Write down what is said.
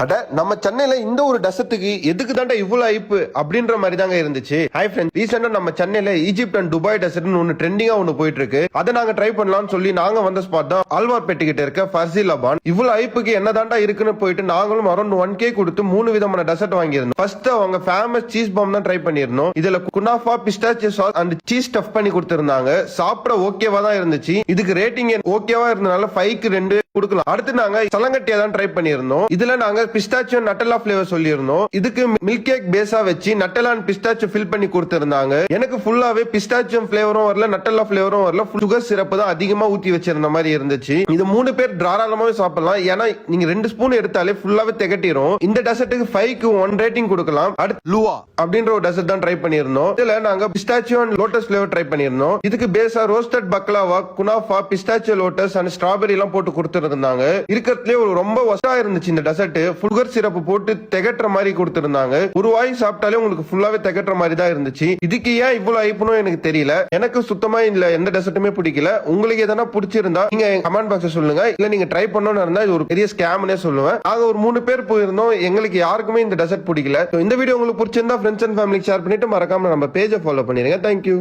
அட நம்ம சென்னையில இந்த ஒரு டெசர்ட்டுக்கு எதுக்கு தாண்டா இவ்வளவு ஐப்பு அப்படின்ற மாதிரி தாங்க இருந்துச்சு. ஹை ஃப்ரெண்ட்ஸ், ரீசெண்டா நம்ம சென்னையில ஈஜிப்ட் அண்ட் துபாய் டெசர்ட்னு ஒன்னு ட்ரெண்டிங்கா ஒன்னு போயிட்டு இருக்கு. அதை நாங்க ட்ரை பண்ணலாம்னு சொல்லி நாங்க வந்த ஸ்பாட் தான் ஆழ்வார்பேட்டை கிட்ட இருக்க ஃபர்சிலபான். இவ்வளவு ஐப்புக்கு என்ன தாண்டா இருக்குன்னு போயிட்டு நாங்களும் அரௌண்ட் 1K கொடுத்து 3 விதமான டெசர்ட் வாங்கியிருந்தோம். ஃபர்ஸ்ட் அவங்க ஃபேமஸ் சீஸ் பாம் தான் ட்ரை பண்ணிருந்தோம். இதுல குனாஃபா, pistachio sauce and cheese stuff பண்ணி கொடுத்திருந்தாங்க. சாப்பிட ஓகேவா தான் இருந்துச்சு. இதுக்கு ரேட்டிங் ஓகேவா இருந்தனால 5க்கு 2 கொடுக்கலாம். அடுத்து நாங்க சலங்கட்டியா தான் ட்ரை பண்ணிருந்தோம். இதுல நாங்க பிஸ்டாச்சியோ நட்டலா பிளேவர் சொல்லியிருந்தோம். இதுக்கு மில்க் கேக் பேஸா வச்சு நட்டலா அண்ட் பிஸ்டாச்சியோ ஃபில் பண்ணி கொடுத்திருந்தாங்க. எனக்கு ஃபுல்லாவே பிஸ்டாச்சியோ பிளேவரும் வரல, நட்டலா பிளேவரும் வரல. சுகர் சிரப் தான் அதிகமா ஊத்தி வச்சிருந்த மாதிரி இருந்துச்சு. இது 3 பேர் தாராளமாவே சாப்பிடலாம். ஏன்னா நீங்க 2 ஸ்பூன் எடுத்தாலே ஃபுல்லாவே திகட்டிரும். இந்த டெசர்ட்டுக்கு 5க்கு 1 ரேட்டிங் கொடுக்கலாம். அடுத்து லுவா அப்படின்ற ஒரு டெசர்ட் தான் ட்ரை பண்ணிருந்தோம். இதுல நாங்க pistachio and Lotus flavour try பண்ணிருந்தோம். இதுக்கு பேஸா ரோஸ்டட் பக்லாவா, குனாஃபா, பிஸ்டாச்சியோ லோட்டஸ் அண்ட் ஸ்ட்ராபெரி எல்லாம் போட்டு கொடுத்திருந்தாங்க. இருக்கிறதுலே ஒரு ரொம்ப ஒஸ்டா இருந்துச்சு இந்த டெசர்ட். சுகர் சிரப் போட்டு திகட்டுற மாதிரி கொடுத்திருந்தாங்க. ஒரு வாய் சாப்பிட்டாலே உங்களுக்கு ஃபுல்லாவே திகட்டுற மாதிரி தான் இருந்துச்சு. இதுக்கு ஏன் இவ்வளவு ஐப்புனும் எனக்கு தெரியல. எனக்கு சுத்தமா இல்ல எந்த டெசர்ட்டுமே பிடிக்கல. உங்களுக்கு எதனா பிடிச்சிருந்தா நீங்க கமெண்ட் பாக்ஸ்ல சொல்லுங்க. இல்ல நீங்க ட்ரை பண்ணணும்னு இருந்தா இது ஒரு பெரிய ஸ்கேம்னே சொல்லுவேன். நாங்க ஒரு 3 பேர் போயிருந்தோம். எங்களுக்கு யாருக்குமே இந்த டெசர்ட் பிடிக்கல. இந்த வீடியோ உங்களுக்கு பிடிச்சிருந்தா ஃப்ரெண்ட்ஸ் அண்ட் ஃபேமிலிக்கு ஷேர் பண்ணிட்டு மறக்காம நம்ம பேஜை ஃபாலோ பண்ணிருங்க. தேங்க்யூ.